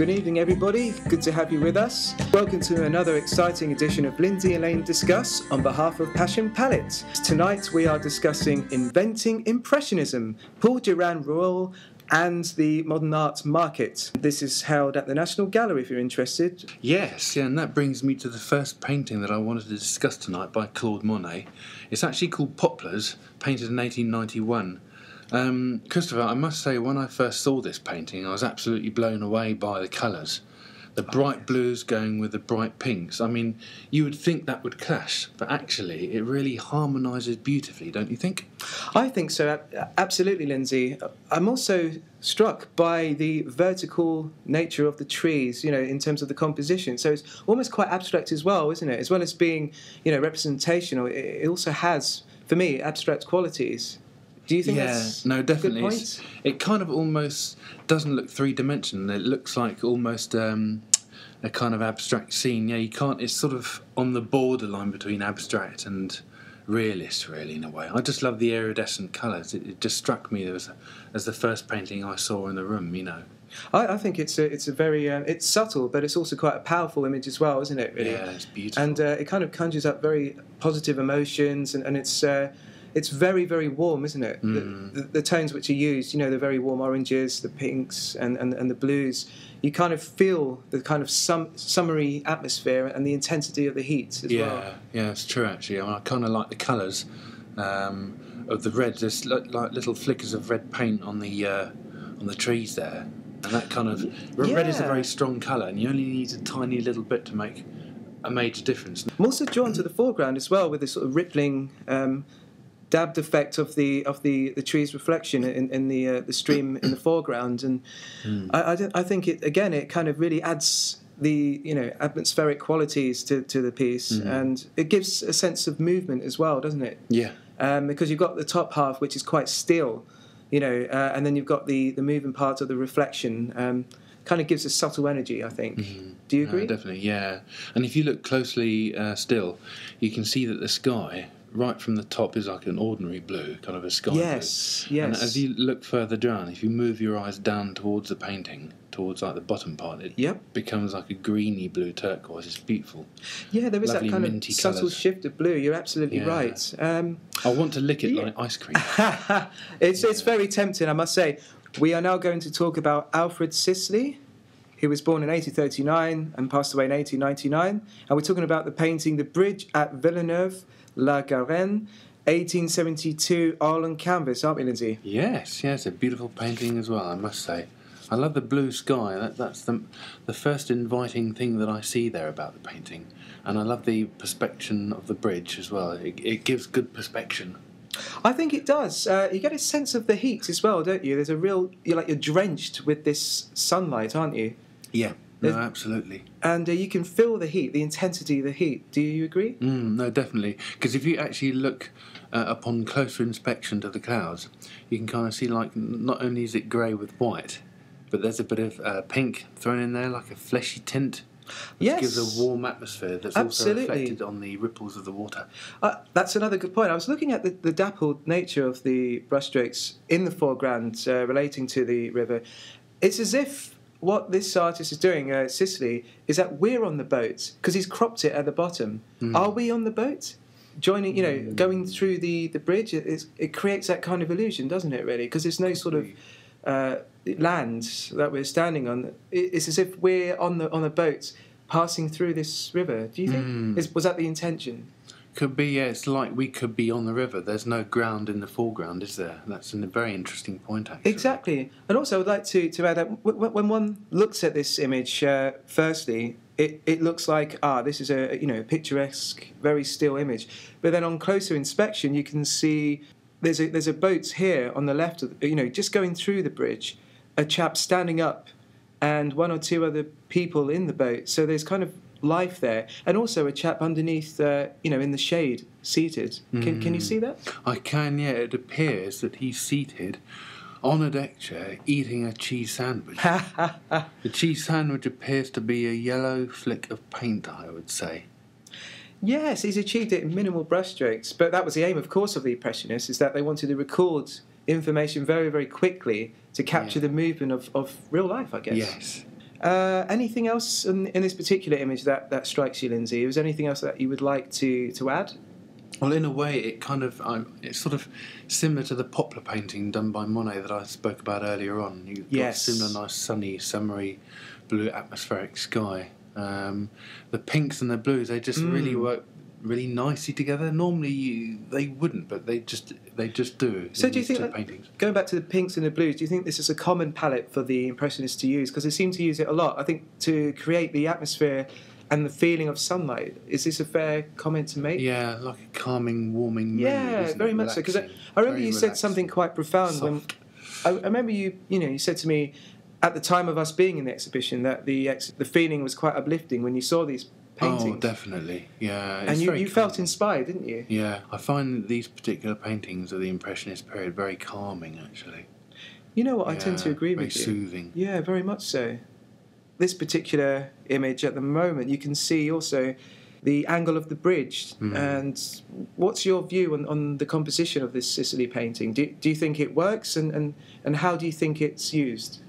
Good evening, everybody. Good to have you with us. Welcome to another exciting edition of Lindsay Lane Discuss on behalf of Passion Palette. Tonight we are discussing Inventing Impressionism, Paul Durand-Ruel and the modern art market. This is held at the National Gallery if you're interested. Yes, yeah, and that brings me to the first painting that I wanted to discuss tonight by Claude Monet. It's actually called Poplars, painted in 1891. Christopher, I must say, when I first saw this painting, I was absolutely blown away by the colours. The bright blues going with the bright pinks. I mean, you would think that would clash, but actually it really harmonises beautifully, don't you think? I think so, absolutely, Lindsay. I'm also struck by the vertical nature of the trees, you know, in terms of the composition. So it's almost quite abstract as well, isn't it? As well as being, you know, representational, it also has, for me, abstract qualities. Do you think that's no, definitely. a good point? It kind of almost doesn't look three-dimensional. It looks like almost a kind of abstract scene. Yeah, you can't. It's sort of on the borderline between abstract and realist, really, in a way. I just love the iridescent colours. It just struck me as the first painting I saw in the room. You know. I think it's a very it's subtle, but it's also quite a powerful image as well, isn't it? Really? Yeah, it's beautiful. And it kind of conjures up very positive emotions, and it's very, very warm, isn't it? The tones which are used, you know, the very warm oranges, the pinks, and the blues. You kind of feel the kind of summery atmosphere and the intensity of the heat as well. Yeah, it's true, actually. I kind of like the colours of the red. There's like little flickers of red paint on the trees there. And that kind of... Red is a very strong colour, and you only need a tiny little bit to make a major difference. I'm also drawn to the foreground as well, with this sort of rippling... dabbed effect of the tree's reflection in the stream in the foreground, and I think it kind of really adds the, you know, atmospheric qualities to the piece, and it gives a sense of movement as well, doesn't it? Yeah. Because you've got the top half which is quite still, you know, and then you've got the moving part of the reflection. Kind of gives a subtle energy, I think. Do you agree? Definitely, yeah. And if you look closely still, you can see that the sky, right from the top, is like an ordinary blue, kind of a sky blue. Yes. And as you look further down, if you move your eyes down towards the painting, towards like the bottom part, it becomes like a greeny blue turquoise. It's beautiful. Yeah, there is lovely, that kind of subtle shift of blue. You're absolutely right. I want to lick it like ice cream. It's very tempting, I must say. We are now going to talk about Alfred Sisley. He was born in 1839 and passed away in 1899. And we're talking about the painting The Bridge at Villeneuve-la-Garenne, 1872, oil on canvas, aren't we, Lindsay? Yes, it's a beautiful painting as well, I must say. I love the blue sky. That's the first inviting thing that I see there about the painting. And I love the perspection of the bridge as well. It gives good perspection. I think it does. You get a sense of the heat as well, don't you? There's a real... You're drenched with this sunlight, aren't you? Yeah, no, absolutely. And you can feel the heat, the intensity of the heat. Do you agree? No, definitely. Because if you actually look upon closer inspection to the clouds, you can kind of see, like, not only is it grey with white, but there's a bit of pink thrown in there, like a fleshy tint, which gives a warm atmosphere that's also reflected on the ripples of the water. That's another good point. I was looking at the dappled nature of the brushstrokes in the foreground relating to the river. It's as if what this artist is doing, Sisley, is that we're on the boat, because he's cropped it at the bottom. Are we on the boat? Joining, you know, going through the bridge, it creates that kind of illusion, doesn't it, really? Because there's no sort of land that we're standing on. It's as if we're on a boat passing through this river. Do you think? Was that the intention? Could be, yeah. It's like we could be on the river. There's no ground in the foreground, is there? That's a very interesting point, actually. Exactly. And also, I would like to add that when one looks at this image, firstly, it looks like, this is a picturesque, very still image. But then on closer inspection, you can see there's a boat here on the left, just going through the bridge, a chap standing up, and one or two other people in the boat. So there's kind of life there, and also a chap underneath, in the shade, seated. Can you see that? I can, yeah. It appears that he's seated on a deck chair eating a cheese sandwich. The cheese sandwich appears to be a yellow flick of paint, I would say. Yes, he's achieved it in minimal brushstrokes, but that was the aim, of course, of the Impressionists, is that they wanted to record information very, very quickly to capture the movement of real life, I guess. Yes. Anything else in this particular image that strikes you, Lindsay? Was there anything else that you would like to add? Well, in a way, it's sort of similar to the poplar painting done by Monet that I spoke about earlier on. You've got similar nice sunny, summery, blue atmospheric sky. The pinks and the blues, they just really work really nicely together. Normally they wouldn't, but they just do. So do you think, paintings. Going back to the pinks and the blues, do you think this is a common palette for the Impressionists to use? Because they seem to use it a lot. I think to create the atmosphere and the feeling of sunlight. Is this a fair comment to make? Yeah, like a calming, warming mood. Yeah, very much so. Because I remember you said something quite profound. Soft. When I remember you said to me at the time of us being in the exhibition that the feeling was quite uplifting when you saw these paintings. Oh, definitely. Yeah. And you felt inspired, didn't you? Yeah, I find these particular paintings of the Impressionist period very calming, actually. You know what? I tend to agree with you. Very soothing. Yeah, very much so. This particular image at the moment, you can see also the angle of the bridge. And what's your view on the composition of this Sisley painting? Do you think it works, and how do you think it's used?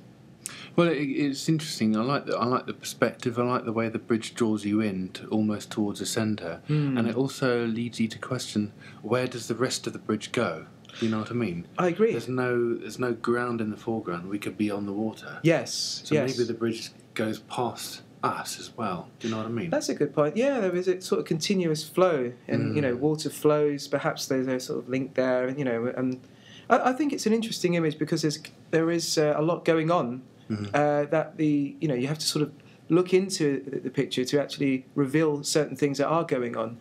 Well, it's interesting. I like the perspective. I like the way the bridge draws you in almost towards the centre, and it also leads you to question, where does the rest of the bridge go? Do you know what I mean? I agree. There's no ground in the foreground. We could be on the water. Yes. So maybe the bridge goes past us as well. Do you know what I mean? That's a good point. Yeah, there is a sort of continuous flow, and water flows. Perhaps there's a sort of link there, and I think it's an interesting image because there is a lot going on. That you have to sort of look into the picture to actually reveal certain things that are going on,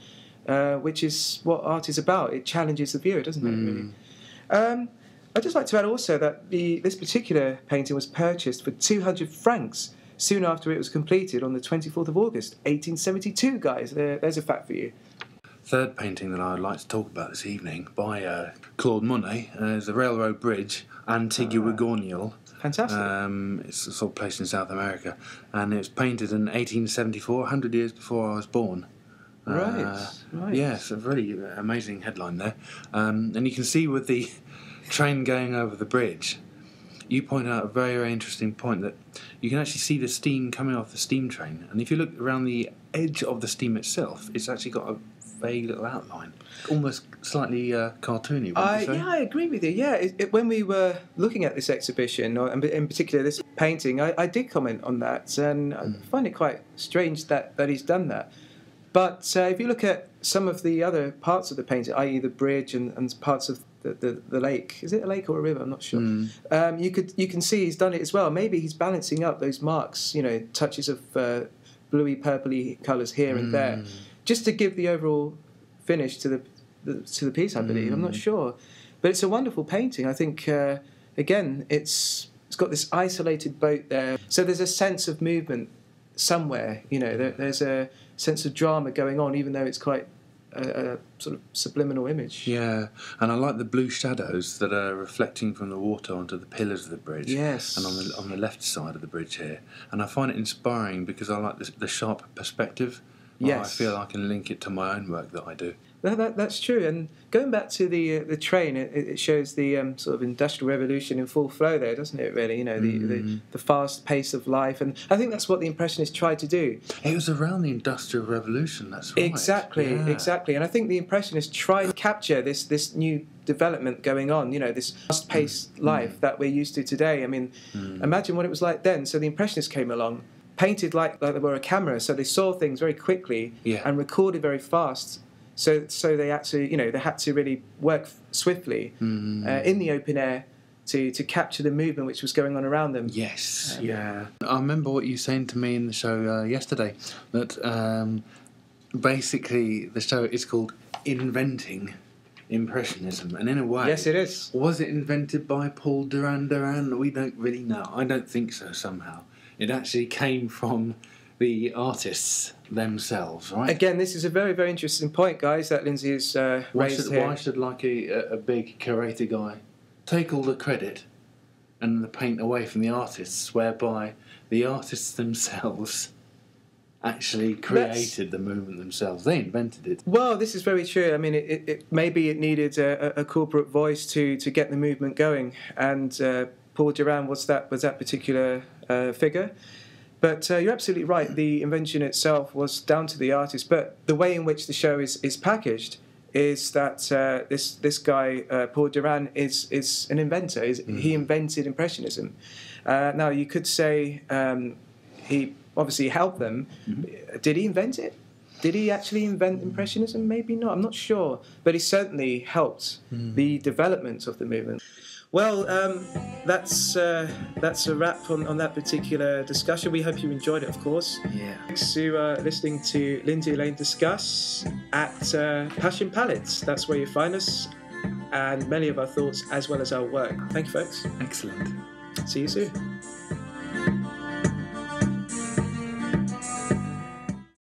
which is what art is about. It challenges the viewer, doesn't it? Really. I'd just like to add also that this particular painting was purchased for 200 francs soon after it was completed on the 24th of August, 1872. Guys, there's a fact for you. Third painting that I'd like to talk about this evening by Claude Monet is the Railroad Bridge, Antigua-Gornal. Fantastic. It's sort of placed in South America, and it was painted in 1874, 100 years before I was born. Right. Yeah, it's a really amazing headline there. And you can see with the train going over the bridge, you point out a very, very interesting point that you can actually see the steam coming off the steam train, and if you look around the edge of the steam itself, it's actually got a vague little outline, almost slightly cartoony, wouldn't you say? Yeah, I agree with you. Yeah, when we were looking at this exhibition, and in particular this painting, I did comment on that, and I find it quite strange that he's done that. But if you look at some of the other parts of the painting, i.e. the bridge and parts of the lake, is it a lake or a river? I'm not sure. You can see he's done it as well. Maybe he's balancing up those marks, touches of bluey, purpley colours here and there, just to give the overall finish to the piece, I believe. I'm not sure, but it's a wonderful painting. I think again, it's got this isolated boat there, so there's a sense of movement somewhere. There's a sense of drama going on, even though it's quite a sort of subliminal image. Yeah, and I like the blue shadows that are reflecting from the water onto the pillars of the bridge. Yes. And on the left side of the bridge here, and I find it inspiring because I like the sharp perspective. Yes. I feel I can link it to my own work that I do. That's true. And going back to the train, it shows the sort of industrial revolution in full flow there, doesn't it? Really, the fast pace of life, and I think that's what the Impressionists tried to do. It was around the industrial revolution. That's right. Exactly. And I think the Impressionists tried to capture this new development going on. This fast-paced life that we're used to today. I mean, imagine what it was like then. So the Impressionists came along, painted like they were a camera, so they saw things very quickly and recorded very fast. So they had to really work swiftly in the open air to capture the movement which was going on around them. Yes, yeah. I remember what you were saying to me in the show yesterday, that basically the show is called Inventing Impressionism, and in a way... Yes, it is. Was it invented by Paul Durand-Ruel? We don't really know. I don't think so, somehow. It actually came from the artists themselves, right? Again, this is a very, very interesting point, guys, that Lindsay has raised here. Why should like a big curator guy take all the credit and the paint away from the artists, whereby the artists themselves actually created the movement themselves? They invented it. Well, this is very true. I mean, maybe it needed a corporate voice to get the movement going, and Paul Durand was that particular figure. But you're absolutely right. The invention itself was down to the artist, but the way in which the show is packaged is that this guy Paul Durand is an inventor. He invented Impressionism. Now you could say he obviously helped them. Did he invent it? Did he actually invent Impressionism? Maybe not. I'm not sure. But he certainly helped the development of the movement. Well, that's a wrap on that particular discussion. We hope you enjoyed it, of course. Yeah. Thanks to listening to Lindsay Lane Discuss at Passion Palettes. That's where you find us, and many of our thoughts as well as our work. Thank you, folks. Excellent. See you soon.